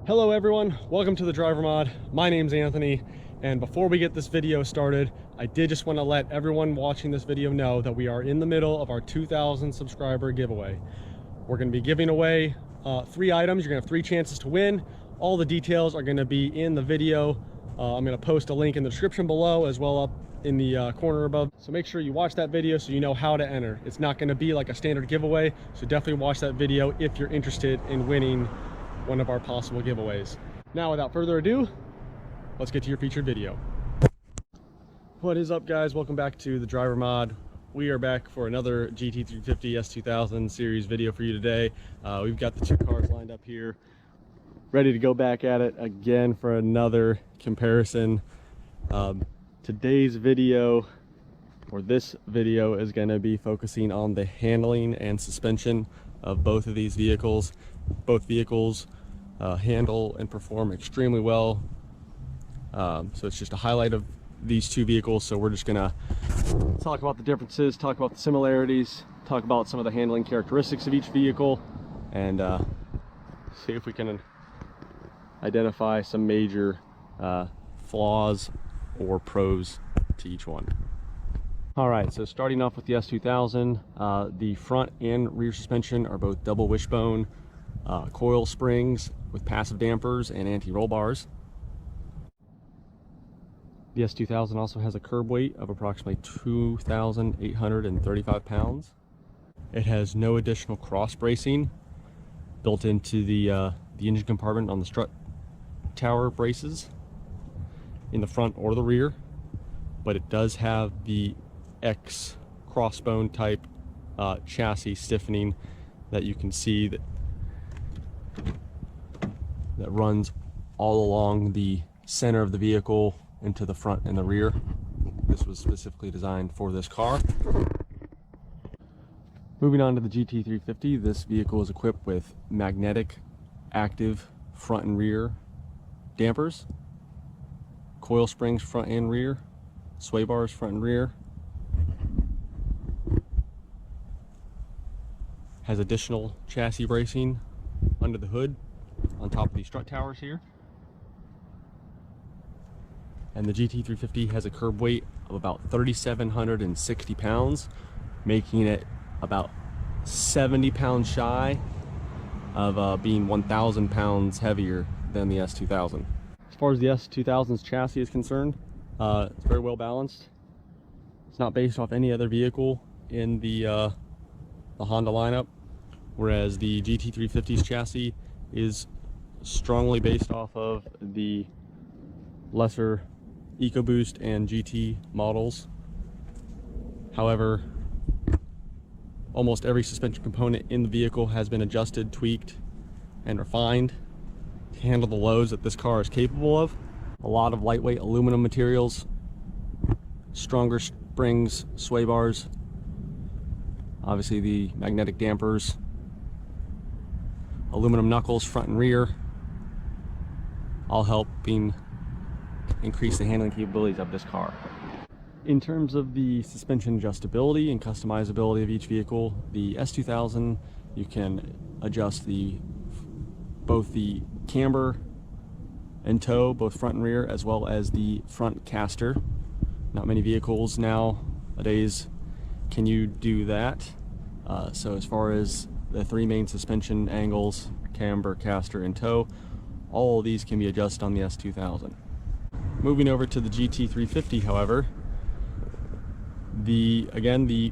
Hello everyone, welcome to the Driver Mod. My name's Anthony, and before we get this video started, I did just want to let everyone watching this video know that we are in the middle of our 2,000 subscriber giveaway. We're going to be giving away 3 items. You're going to have 3 chances to win. All the details are going to be in the video. I'm going to post a link in the description below as well up in the corner above. So make sure you watch that video so you know how to enter. It's not going to be like a standard giveaway, so definitely watch that video if you're interested in winning one of our possible giveaways. Now, without further ado, let's get to your featured video. What is up, guys? Welcome back to the Driver Mod. We are back for another GT350 S2000 series video for you today. We've got the 2 cars lined up here, ready to go back at it again for another comparison. Today's video, or this video, is going to be focusing on the handling and suspension of both of these vehicles. Both vehicles handle and perform extremely well, so it's just a highlight of these 2 vehicles. So we're just gonna talk about the differences, talk about the similarities, talk about some of the handling characteristics of each vehicle, and see if we can identify some major flaws or pros to each one. All right, so starting off with the S2000, the front and rear suspension are both double wishbone coil springs with passive dampers and anti-roll bars. The S2000 also has a curb weight of approximately 2,835 pounds. It has no additional cross bracing built into the engine compartment on the strut tower braces in the front or the rear, but it does have the X crossbone type chassis stiffening that you can see that runs all along the center of the vehicle into the front and the rear. This was specifically designed for this car. Moving on to the GT350, this vehicle is equipped with magnetic active front and rear dampers, coil springs front and rear, sway bars front and rear, has additional chassis bracing under the hood on top of these strut towers here. And the GT350 has a curb weight of about 3,760 pounds, making it about 70 pounds shy of being 1,000 pounds heavier than the S2000. As far as the S2000's chassis is concerned, it's very well balanced. It's not based off any other vehicle in the Honda lineup, whereas the GT350's chassis is strongly based off of the lesser EcoBoost and GT models. However, almost every suspension component in the vehicle has been adjusted, tweaked, and refined to handle the loads that this car is capable of. A lot of lightweight aluminum materials, stronger springs, sway bars, obviously the magnetic dampers, aluminum knuckles front and rear, all helping increase the handling capabilities of this car. In terms of the suspension adjustability and customizability of each vehicle, the S2000, you can adjust both the camber and toe, both front and rear, as well as the front caster. Not many vehicles nowadays can you do that. So as far as the 3 main suspension angles, camber, caster, and toe, all of these can be adjusted on the S2000. Moving over to the GT350, however, again, the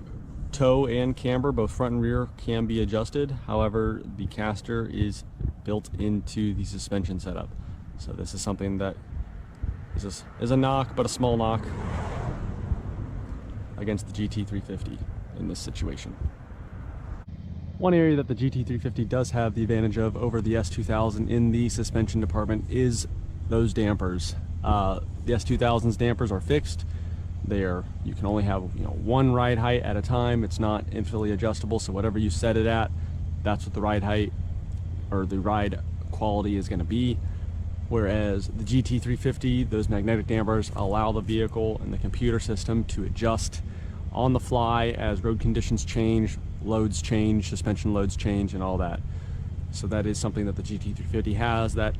toe and camber, both front and rear, can be adjusted. However, the caster is built into the suspension setup. So this is something that is a knock, but a small knock against the GT350 in this situation. One area that the GT350 does have the advantage of over the S2000 in the suspension department is those dampers. The S2000's dampers are fixed. You can only have one ride height at a time. It's not infinitely adjustable, so whatever you set it at, that's what the ride height or the ride quality is going to be. Whereas the GT350, those magnetic dampers allow the vehicle and the computer system to adjust on the fly as road conditions change, loads change, suspension loads change, and all that. So that is something that the GT350 has that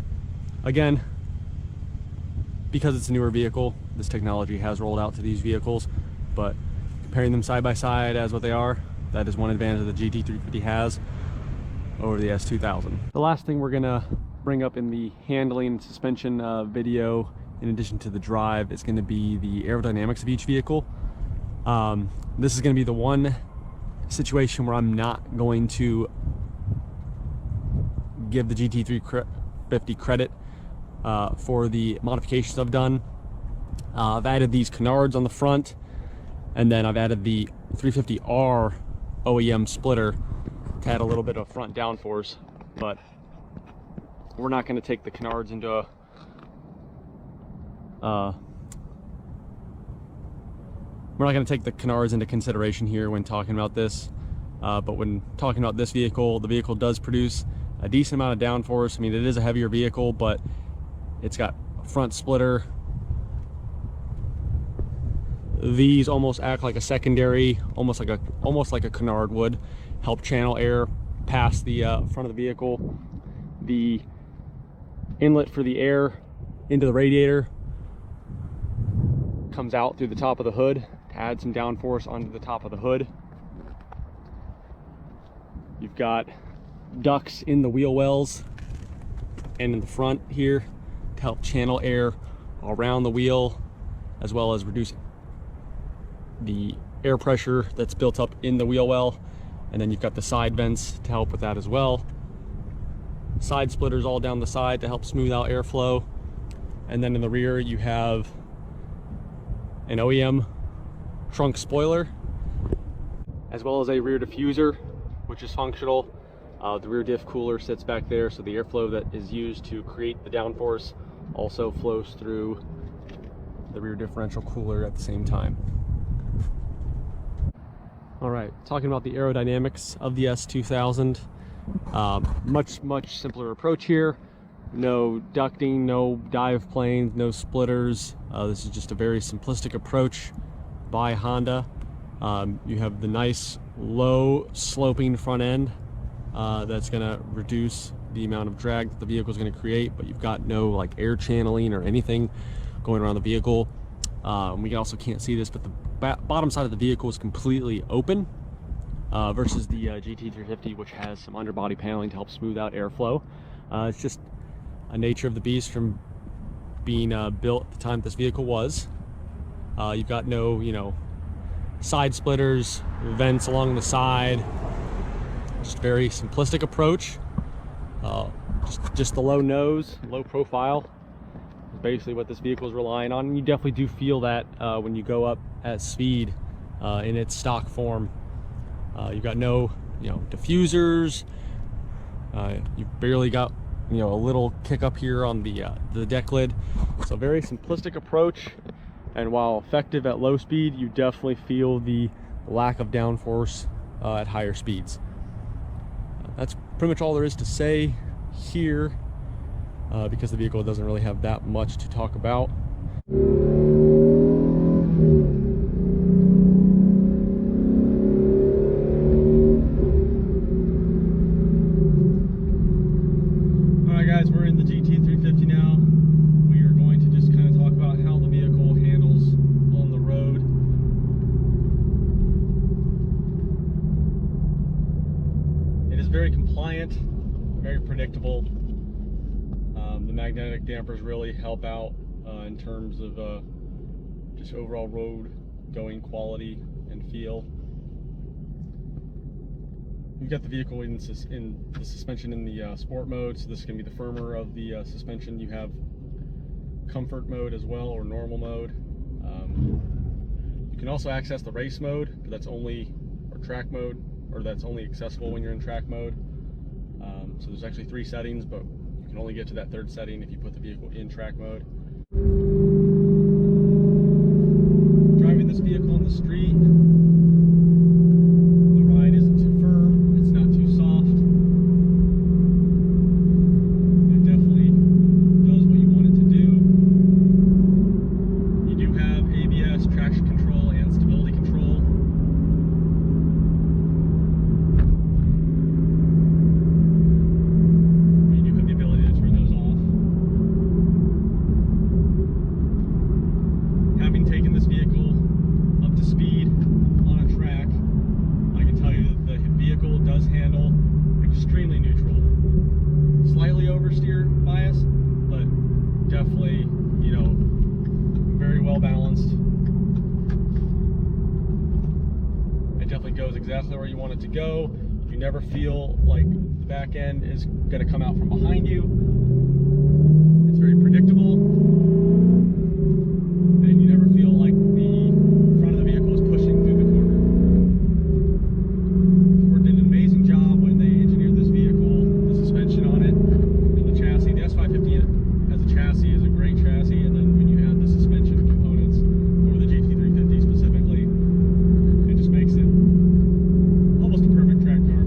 Again, because it's a newer vehicle, this technology has rolled out to these vehicles, but comparing them side by side as what they are, that is one advantage that the GT350 has over the S2000. The last thing we're gonna bring up in the handling and suspension video, in addition to the drive, is gonna be the aerodynamics of each vehicle. This is gonna be the one situation where I'm not going to give the GT350 credit for the modifications I've done. I've added these canards on the front, and then I've added the 350R OEM splitter to add a little bit of front downforce, but we're not going to take the canards into consideration here when talking about this. But when talking about this vehicle, the vehicle does produce a decent amount of downforce. I mean, it is a heavier vehicle, but it's got a front splitter. These almost act like a secondary, almost like a canard would, help channel air past the front of the vehicle. The inlet for the air into the radiator comes out through the top of the hood to add some downforce onto the top of the hood. You've got ducts in the wheel wells and in the front here to help channel air around the wheel, as well as reduce the air pressure that's built up in the wheel well. And then you've got the side vents to help with that as well. Side splitters all down the side to help smooth out airflow. And then in the rear you have an OEM trunk spoiler, as well as a rear diffuser, which is functional. The rear diff cooler sits back there, so the airflow that is used to create the downforce also flows through the rear differential cooler at the same time. All right, talking about the aerodynamics of the S2000, much simpler approach here. No ducting, no dive planes, no splitters. This is just a very simplistic approach by Honda. You have the nice low sloping front end that's going to reduce the amount of drag that the vehicle is going to create, but you've got no like air channeling or anything going around the vehicle. We also can't see this, but the bottom side of the vehicle is completely open versus the GT350, which has some underbody paneling to help smooth out airflow. It's just a nature of the beast from being built at the time this vehicle was. You've got no, side splitters, vents along the side. Just a very simplistic approach. Just the low nose, low profile is basically what this vehicle is relying on. And you definitely do feel that when you go up at speed in its stock form. You've got no, diffusers. You've barely got, a little kick up here on the deck lid. So very simplistic approach. And while effective at low speed, you definitely feel the lack of downforce at higher speeds. That's pretty much all there is to say here, because the vehicle doesn't really have that much to talk about. Alright guys, we're in the GT350 now. We are going to just kind of talk about how the vehicle handles on the road. It is very compliant, very predictable. The magnetic dampers really help out in terms of just overall road going quality and feel. We've got the vehicle in the suspension in the sport mode, so this is going to be the firmer of the suspension. You have comfort mode as well, or normal mode. You can also access the race mode, but that's only, or track mode, or that's only accessible when you're in track mode. So there's actually 3 settings, but you can only get to that 3rd setting if you put the vehicle in track mode. Driving this vehicle on the street, the ride isn't too firm, it's not too soft. It definitely does what you want it to do. You do have ABS, traction control, and stability control. You do have the ability to turn those off. heavier bias, but definitely, you know, very well balanced. It definitely goes exactly where you want it to go. You never feel like the back end is going to come out from behind you. It's very predictable, and you never feel like the front of the vehicle is pushing through the corner. Ford did an amazing job when they engineered this vehicle, the suspension on it, and the chassis. The S2000 as a chassis is a great chassis, and then when you add the suspension components for the GT350 specifically, it just makes it almost a perfect track car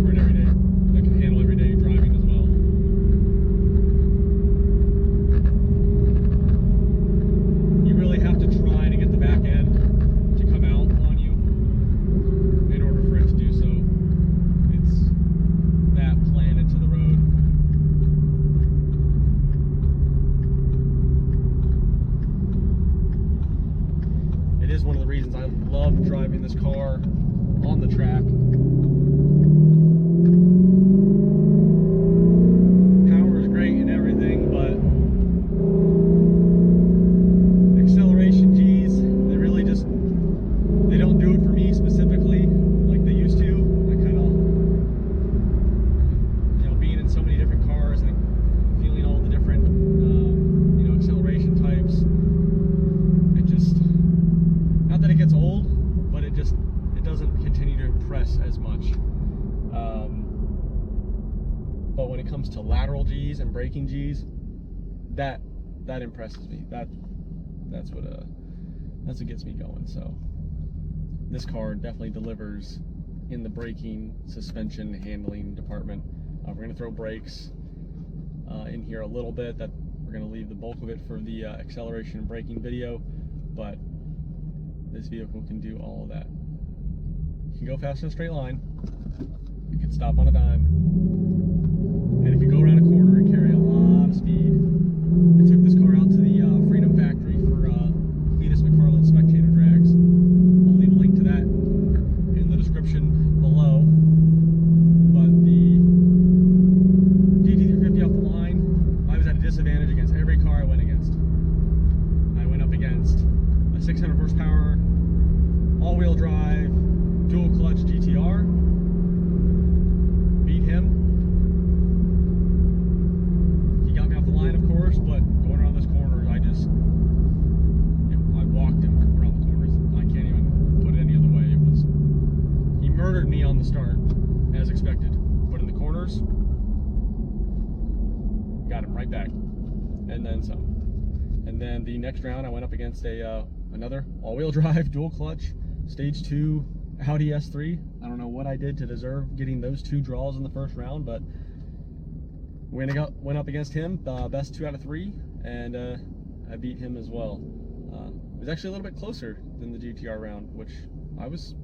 for an everyday, that can handle everyday driving as well. You really have to try to get the back end to come out on you in order for it to do so. It's that planted to the road. It is one of the reasons I love driving this car on the track. Power is great and everything, but acceleration G's, they really just, they don't do it for me specifically like they used to. I kind of, you know, being in so many different cars and feeling all the different, you know, acceleration types, it just, not that it gets old, but it doesn't continue to impress as much. But when it comes to lateral G's and braking G's, that impresses me. That's what gets me going. So this car definitely delivers in the braking, suspension, handling department. We're going to throw brakes in here a little bit. That we're going to leave the bulk of it for the acceleration and braking video, but this vehicle can do all of that. You can go fast in a straight line. It can stop on a dime. And it can go around a corner and carry a lot of speed. I took this car out to the Freedom Factory for Cletus McFarland's spectator drags. I'll leave a link to that in the description below. But the GT350 off the line, I was at a disadvantage against every car I went against. I went up against a 600 horsepower all-wheel drive dual clutch GTR, beat him. He got me off the line, of course, but going around this corner, I walked him around the corners. I can't even put it any other way. He murdered me on the start, as expected, but in the corners, got him right back, and then some. And then the next round, I went up against another all-wheel drive dual clutch stage 2 Audi S3. I don't know what I did to deserve getting those 2 draws in the first round, but went up against him, best 2 out of 3, and I beat him as well. It was actually a little bit closer than the GTR round, which I was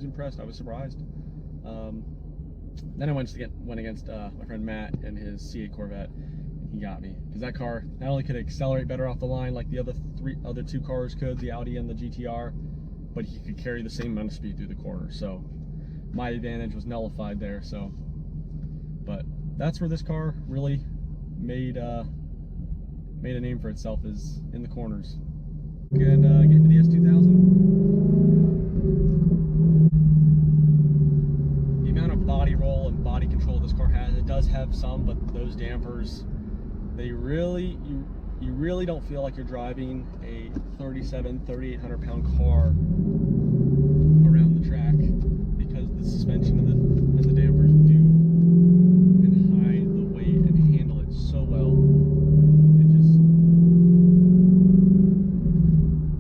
impressed. I was surprised. Then I went against my friend Matt and his C8 Corvette. He got me because that car not only could accelerate better off the line like the other 2 cars could, the Audi and the GTR, but he could carry the same amount of speed through the corner. So my advantage was nullified there. So, but that's where this car really made a name for itself, is in the corners. And get into the S2000. The amount of body roll and body control this car has, it does have some, but those dampers, they really, you really don't feel like you're driving a 3,800 pound car around the track, because the suspension and the dampers do and hide the weight and handle it so well. It just,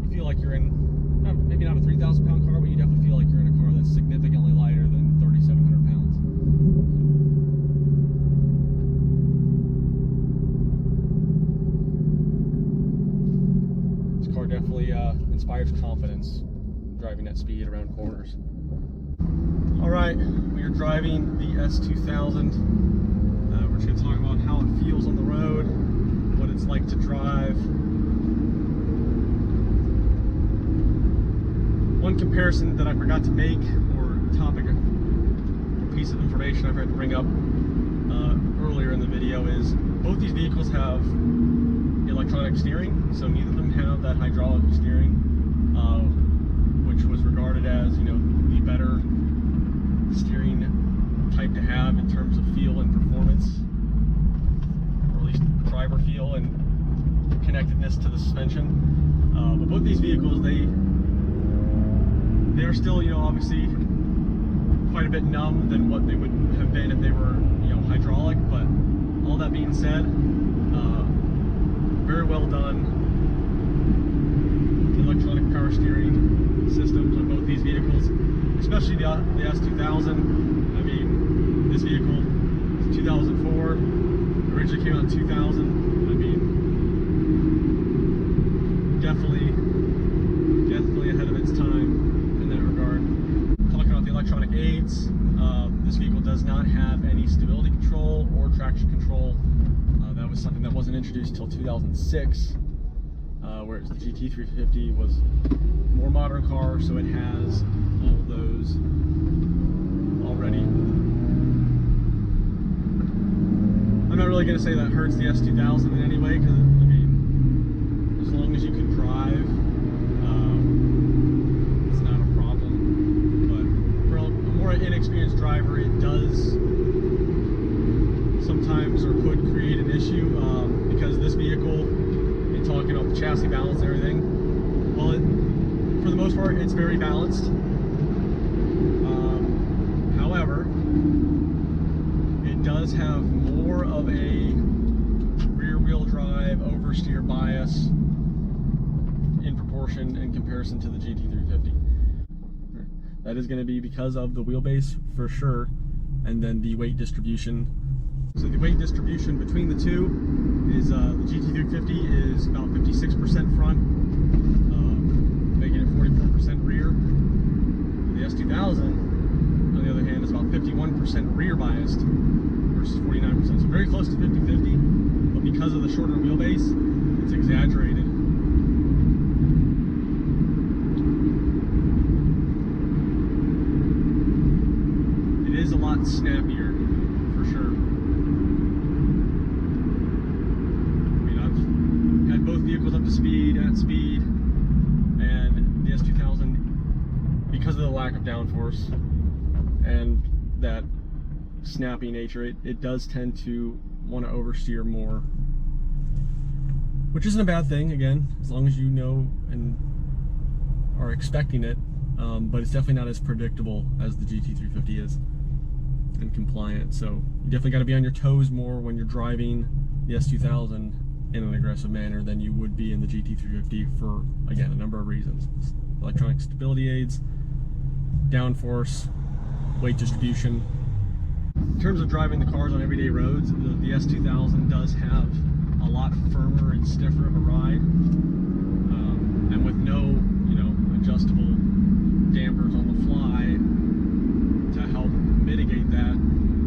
you feel like you're in, maybe not a 3,000 pound car, but you definitely feel like you're in a car that's significantly lighter than 3,700 pounds. Car definitely inspires confidence driving at speed around corners. Alright, we are driving the S2000. We're just going to talk about how it feels on the road, what it's like to drive. One comparison that I forgot to make, or topic, or piece of information I forgot to bring up, is both these vehicles have electronic steering, so neither of them have that hydraulic steering, which was regarded as, you know, the better steering type to have in terms of feel and performance, or at least driver feel and connectedness to the suspension. But both these vehicles, they are still, you know, obviously quite a bit numb than what they would have been if they were, you know, hydraulic. But all that being said, very well done. Electronic power steering systems on both these vehicles, especially the S2000. I mean, this vehicle is 2004, originally came out in 2000. I mean, definitely ahead of its time in that regard. Talking about the electronic aids, this vehicle does not have any stability control or traction control. That was something that wasn't introduced until 2006, whereas the GT350 was a more modern car, so it has all of those already. I'm not really going to say that hurts the S2000 in any way, because, I mean, as long as you can drive, it's not a problem. But for a more inexperienced driver, it does sometimes, or could create an issue, because this vehicle, in talking about the chassis balance and everything, well, for the most part, it's very balanced. However, it does have more of a rear-wheel drive oversteer bias in proportion in comparison to the GT350. That is going to be because of the wheelbase for sure, and then the weight distribution. So the weight distribution between the two is the GT350 is about 56% front, making it 44% rear. The S2000, on the other hand, is about 51% rear biased versus 49%. So very close to 50-50, but because of the shorter wheelbase, it's exaggerated. It is a lot snappier, for sure. Both vehicles up to speed, at speed, and the S2000, because of the lack of downforce and that snappy nature, it does tend to want to oversteer more, which isn't a bad thing, again, as long as you know and are expecting it, but it's definitely not as predictable as the GT350 is and compliant. So you definitely got to be on your toes more when you're driving the S2000 in an aggressive manner than you would be in the GT350 for, again, a number of reasons. Electronic stability aids, downforce, weight distribution. In terms of driving the cars on everyday roads, the S2000 does have a lot firmer and stiffer of a ride, and with no, you know, adjustable dampers on the fly to help mitigate that,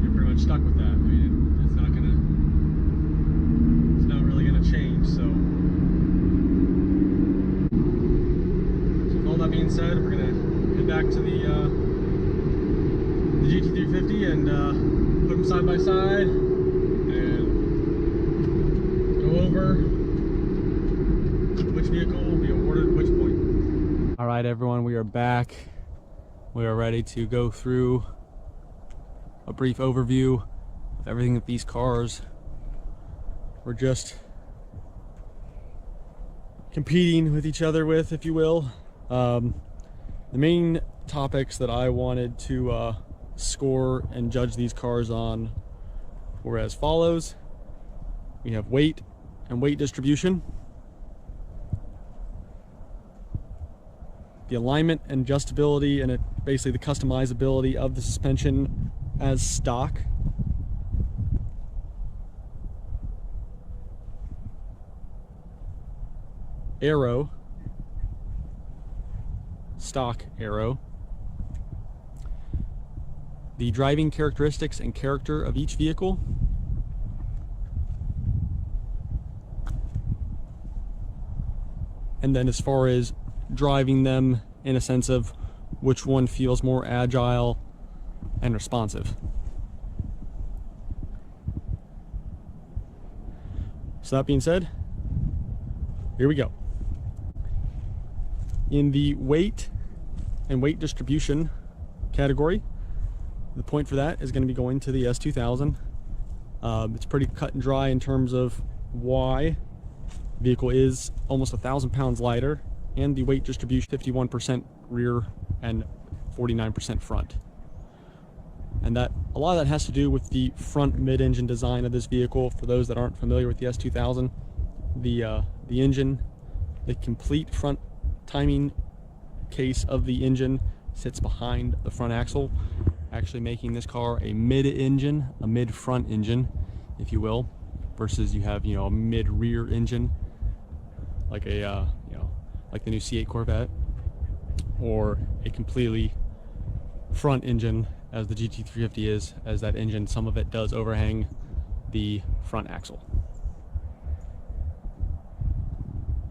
you're pretty much stuck with that. I mean, it's not really gonna change. So with all that being said, we're gonna head back to the GT350 and put them side by side and go over which vehicle will be awarded which point. All right, everyone, we are back. We are ready to go through a brief overview of everything that these cars were just competing with each other with, if you will. The main topics that I wanted to score and judge these cars on were as follows. We have weight and weight distribution, the alignment and adjustability, and basically the customizability of the suspension as stock, Aero, stock Aero, the driving characteristics and character of each vehicle, and then as far as driving them in a sense of which one feels more agile and responsive. So that being said, here we go. In the weight and weight distribution category, the point for that is going to be going to the S2000. It's pretty cut and dry in terms of why the vehicle is almost 1,000 pounds lighter, and the weight distribution 51% rear and 49% front. And that a lot of that has to do with the front mid-engine design of this vehicle. For those that aren't familiar with the S2000, the engine, the complete front timing case of the engine sits behind the front axle, actually making this car a mid-engine, a mid-front engine, if you will, versus you have, a mid-rear engine, like a, like the new C8 Corvette, or a completely front engine as the GT350 is, as that engine, some of it does overhang the front axle.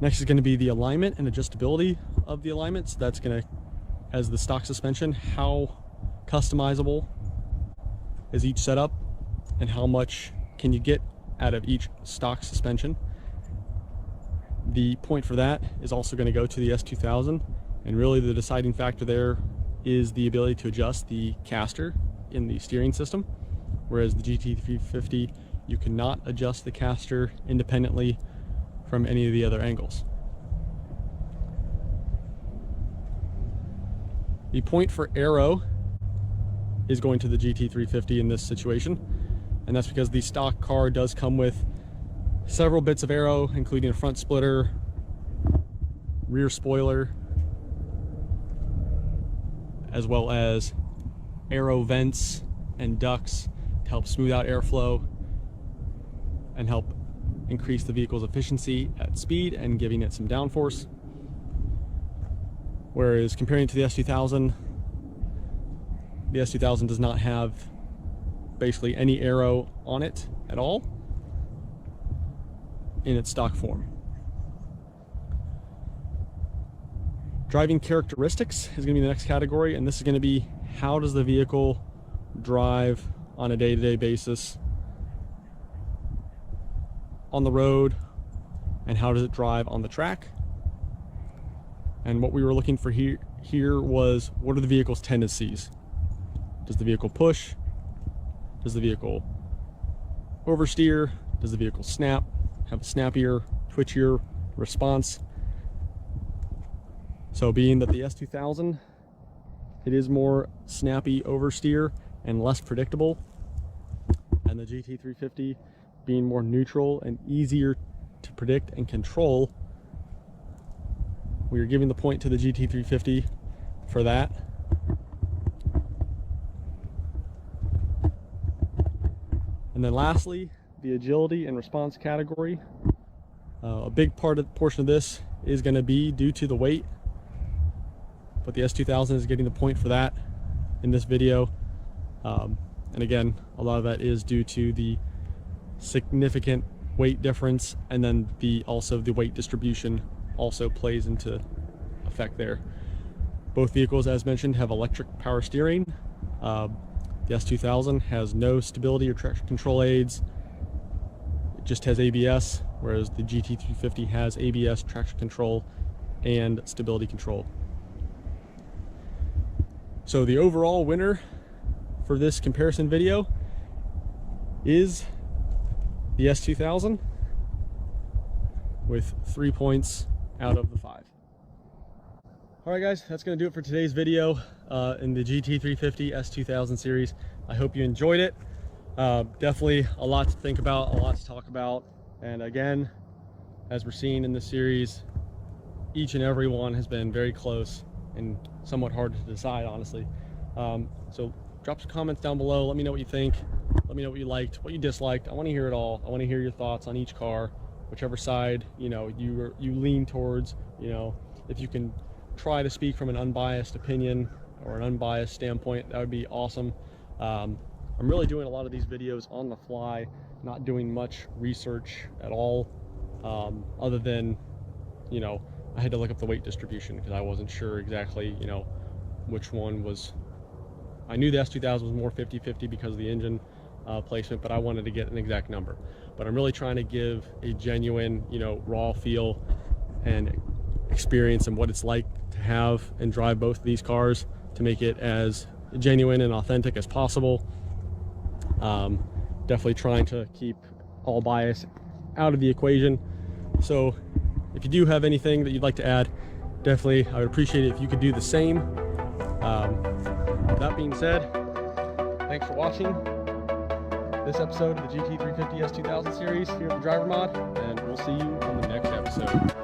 Next is going to be the alignment and adjustability of the alignments. That's going to, as the stock suspension, how customizable is each setup and how much can you get out of each stock suspension. The point for that is also going to go to the S2000, and really the deciding factor there is the ability to adjust the caster in the steering system, whereas the GT350, you cannot adjust the caster independently from any of the other angles. The point for Aero is going to the GT350 in this situation, and that's because the stock car does come with several bits of Aero, including a front splitter, rear spoiler, as well as Aero vents and ducts to help smooth out airflow and help increase the vehicle's efficiency at speed and giving it some downforce. Whereas comparing to the S2000 does not have basically any Aero on it at all in its stock form. Driving characteristics is going to be the next category, and this is going to be how does the vehicle drive on a day-to-day basis on the road, and how does it drive on the track. And what we were looking for here was, what are the vehicle's tendencies? Does the vehicle push? Does the vehicle oversteer? Does the vehicle snap? Have a snappier, twitchier response? So being that the S2000, it is more snappy oversteer and less predictable, and the GT350 being more neutral and easier to predict and control, we are giving the point to the GT350 for that. And then lastly, the agility and response category. A big portion of this is going to be due to the weight, but the S2000 is getting the point for that in this video. And again, a lot of that is due to the significant weight difference, and then also the weight distribution also plays into effect there. Both vehicles, as mentioned, have electric power steering. The S2000 has no stability or traction control aids. It just has ABS, whereas the GT350 has ABS, traction control, and stability control. So the overall winner for this comparison video is the S2000 with 3 points out of the 5. All right, guys, that's going to do it for today's video in the GT350 S2000 series. I hope you enjoyed it. Definitely a lot to think about, a lot to talk about. And again, as we're seeing in this series, each and every one has been very close and somewhat hard to decide, honestly. So drop some comments down below. Let me know what you think. Let me know what you liked, what you disliked. I want to hear it all. I want to hear your thoughts on each car, whichever side you lean towards. If you can try to speak from an unbiased opinion or an unbiased standpoint, that would be awesome. I'm really doing a lot of these videos on the fly, not doing much research at all, other than I had to look up the weight distribution because I wasn't sure exactly which one was. I knew the S2000 was more 50-50 because of the engine, placement, but I wanted to get an exact number. But I'm really trying to give a genuine, you know, raw feel and experience and what it's like to have and drive both of these cars, to make it as genuine and authentic as possible. Definitely trying to keep all bias out of the equation. So if you do have anything that you'd like to add, definitely I would appreciate it if you could do the same. That being said, thanks for watching this episode of the GT350 S2000 series here at the Driver Mod, and we'll see you on the next episode.